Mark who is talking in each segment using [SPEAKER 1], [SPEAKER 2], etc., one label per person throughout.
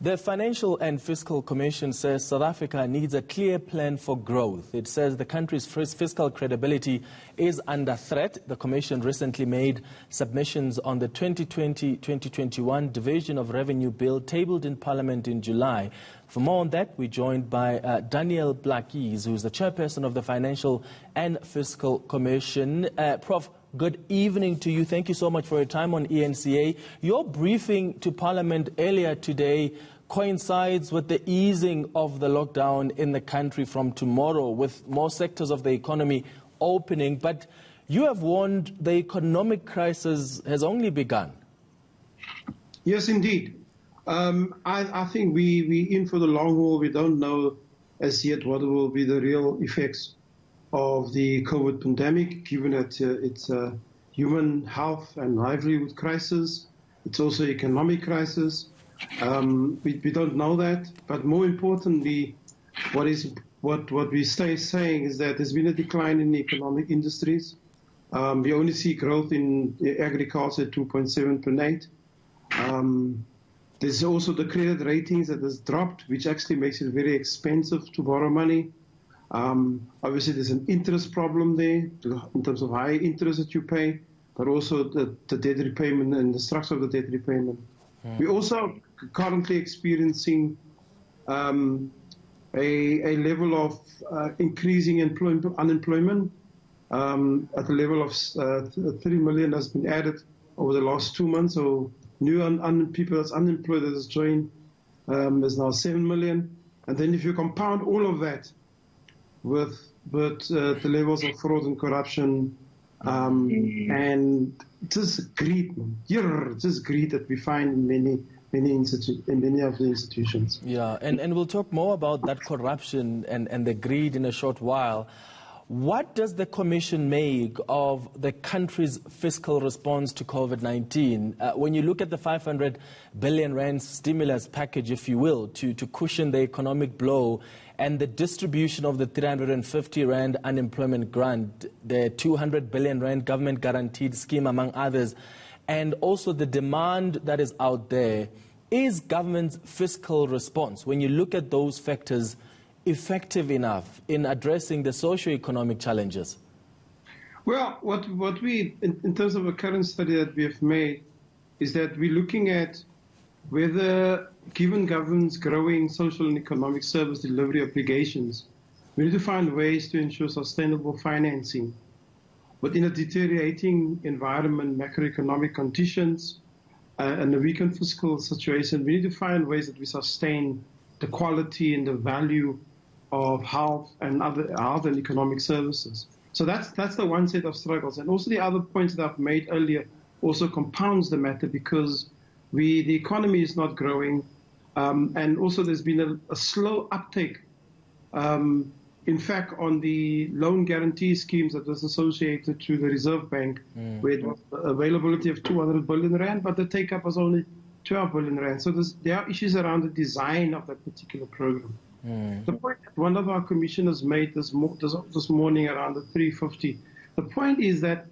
[SPEAKER 1] The Financial and Fiscal Commission says South Africa needs a clear plan for growth. It says the country's fiscal credibility is under threat. The Commission recently made submissions on the 2020-2021 Division of Revenue Bill tabled in Parliament in July. For more on that, we're joined by Daniel Blackies, who is the chairperson of the Financial and Fiscal Commission. Prof, good evening to you. Thank you so much for your time on ENCA. Your briefing to Parliament earlier today coincides with the easing of the lockdown in the country from tomorrow, with more sectors of the economy opening. But you have warned the economic crisis has only begun.
[SPEAKER 2] Yes, indeed. I think we in for the long haul. We don't know as yet what will be the real effects of the COVID pandemic, given that it's a human health and livelihood crisis. It's also economic crisis. We don't know that, but more importantly, what we stay saying is that there's been a decline in the economic industries. We only see growth in agriculture at 2.7%. There's also the credit ratings that has dropped, which actually makes it very expensive to borrow money. Obviously, there's an interest problem there in terms of high interest that you pay, but also the debt repayment and the structure of the debt repayment. We're also currently experiencing a level of increasing unemployment. At the level of 3 million has been added over the last 2 months. So new people that's unemployed that has joined is now 7 million. And then if you compound all of that with the levels of fraud and corruption, and just greed that we find in many of the institutions.
[SPEAKER 1] Yeah, and we'll talk more about that corruption and the greed in a short while. What does the Commission make of the country's fiscal response to COVID-19? When you look at the 500 billion rand stimulus package, if you will, to cushion the economic blow, and the distribution of the 350 rand unemployment grant, the 200 billion rand government guaranteed scheme, among others, and also the demand that is out there, is government's fiscal response, when you look at those factors, effective enough in addressing the socio-economic challenges?
[SPEAKER 2] Well, what we, in terms of a current study that we have made, is that we're looking at whether, given government's growing social and economic service delivery obligations, we need to find ways to ensure sustainable financing. But in a deteriorating environment, macroeconomic conditions, and a weakened fiscal situation, we need to find ways that we sustain the quality and the value of health and economic services. So that's the one set of struggles. And also the other points that I've made earlier also compounds the matter, because the economy is not growing, and also there's been a slow uptake, in fact, on the loan guarantee schemes that was associated to the Reserve Bank, where it was availability of 200 billion rand, but the take-up was only 12 billion rand. So there are issues around the design of that particular program. The point that one of our commissioners made this morning around the 350, the point is that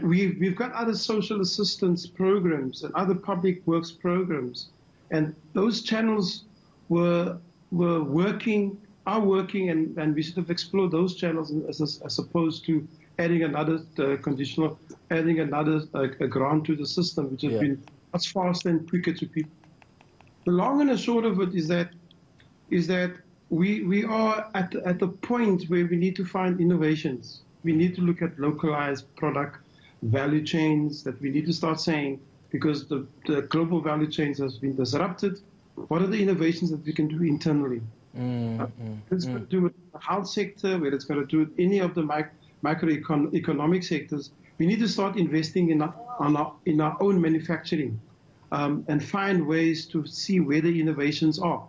[SPEAKER 2] we've got other social assistance programs and other public works programs, and those channels are working, and we should have explored those channels as opposed to adding another a grant to the system, which has been much faster and quicker to people. The long and the short of it is that we are at the point where we need to find innovations. We need to look at localized product value chains, that we need to start saying, because the global value chains has been disrupted, what are the innovations that we can do internally? It's got to do with the health sector, where it's got to do with any of the macroeconomic sectors. We need to start investing in our own manufacturing, and find ways to see where the innovations are.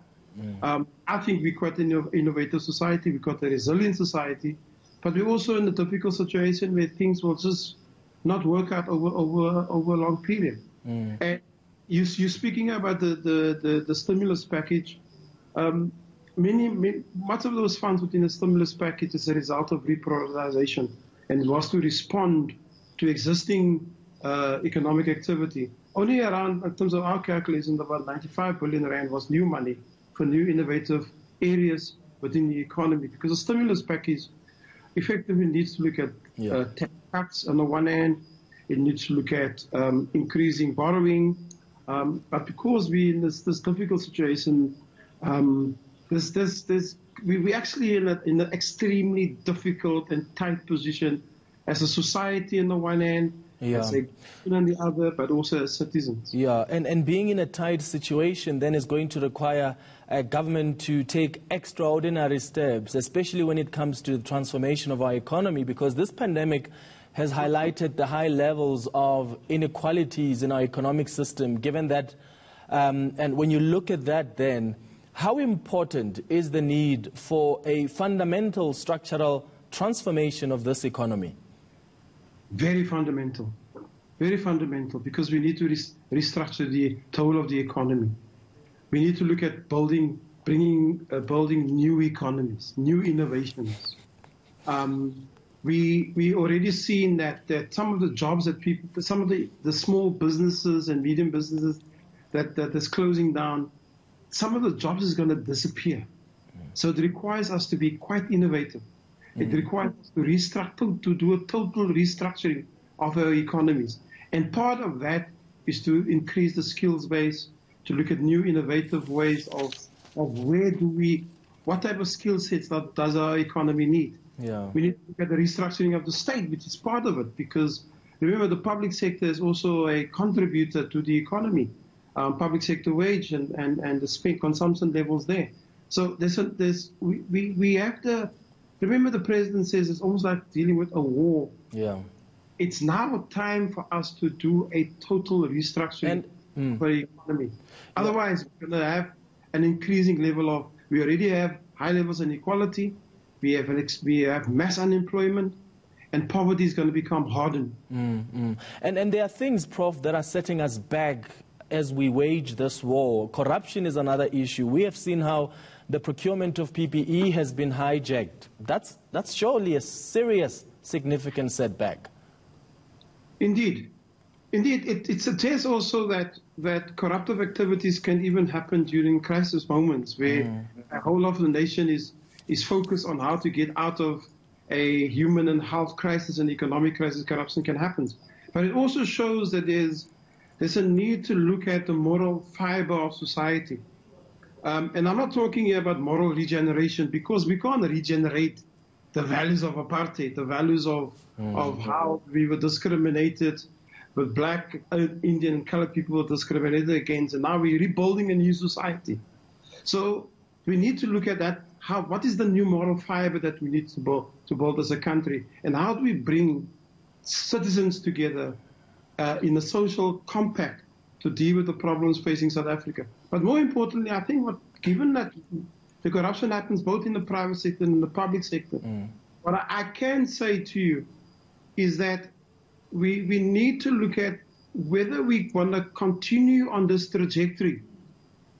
[SPEAKER 2] I think we're quite an innovative society, we're quite a resilient society, but we're also in a typical situation where things will just not work out over a long period. And you're speaking about the stimulus package. Much of those funds within the stimulus package is a result of reprioritization, and it was to respond to existing economic activity. only around, in terms of our calculation, about 95 billion rand was new money for new innovative areas within the economy, because the stimulus package effectively needs to look at tax cuts on the one hand, it needs to look at increasing borrowing, but because we're in this difficult situation, we're actually in an extremely difficult and tight position as a society on the one hand, as a on the other, but also as citizens.
[SPEAKER 1] Yeah, and being in a tight situation then is going to require a government to take extraordinary steps, especially when it comes to the transformation of our economy, because this pandemic has highlighted the high levels of inequalities in our economic system, given that, and when you look at that then, how important is the need for a fundamental structural transformation of this economy?
[SPEAKER 2] Very fundamental, because we need to restructure the whole of the economy. We need to look at building new economies, new innovations. We already seen that some of the jobs that people, some of the small businesses and medium businesses that is closing down, some of the jobs is going to disappear. So it requires us to be quite innovative. It requires us to do a total restructuring of our economies. And part of that is to increase the skills base, to look at new innovative ways of what type of skill sets does our economy need.
[SPEAKER 1] Yeah.
[SPEAKER 2] We need to look at the restructuring of the state, which is part of it, because remember the public sector is also a contributor to the economy. Public sector wage and the consumption levels there. So we have to. Remember, the president says it's almost like dealing with a war.
[SPEAKER 1] Yeah.
[SPEAKER 2] It's now time for us to do a total restructuring for the economy. Otherwise, we're going to have an increasing level of. We already have high levels of inequality. We have mass unemployment, and poverty is going to become hardened.
[SPEAKER 1] And there are things, Prof, that are setting us back as we wage this war. Corruption is another issue. We have seen how the procurement of PPE has been hijacked. That's surely a serious, significant setback.
[SPEAKER 2] Indeed. It suggests also that corruptive activities can even happen during crisis moments where a whole of the nation is focused on how to get out of a human and health crisis and economic crisis. Corruption can happen. But it also shows that there's a need to look at the moral fiber of society. And I'm not talking here about moral regeneration, because we can't regenerate the values of apartheid, the values of how we were discriminated, with black, Indian, and colored people were discriminated against, and now we're rebuilding a new society. So we need to look at that. What is the new moral fiber that we need to build as a country, and how do we bring citizens together in a social compact to deal with the problems facing South Africa? But more importantly, I think given that the corruption happens both in the private sector and in the public sector, what I can say to you is that we need to look at whether we want to continue on this trajectory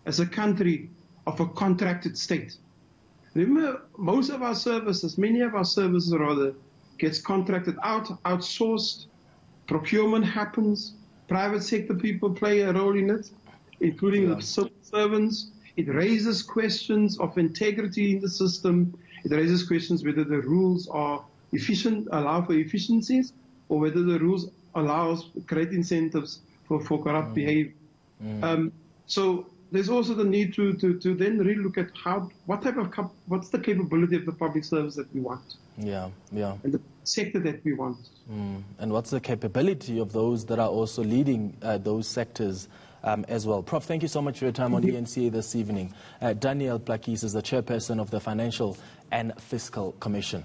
[SPEAKER 2] as a country of a contracted state. Remember, many of our services rather, gets contracted out, outsourced, procurement happens, private sector people play a role in it, including the civil servants. It raises questions of integrity in the system. It raises questions whether the rules are efficient, allow for efficiencies, or whether the rules allows great incentives for corrupt behavior. So there's also the need to then really look at what's the capability of the public service that we want. And the sector that we want.
[SPEAKER 1] And what's the capability of those that are also leading those sectors as well. Prof, thank you so much for your time on ENCA this evening. Danielle Plakis is the chairperson of the Financial and Fiscal Commission.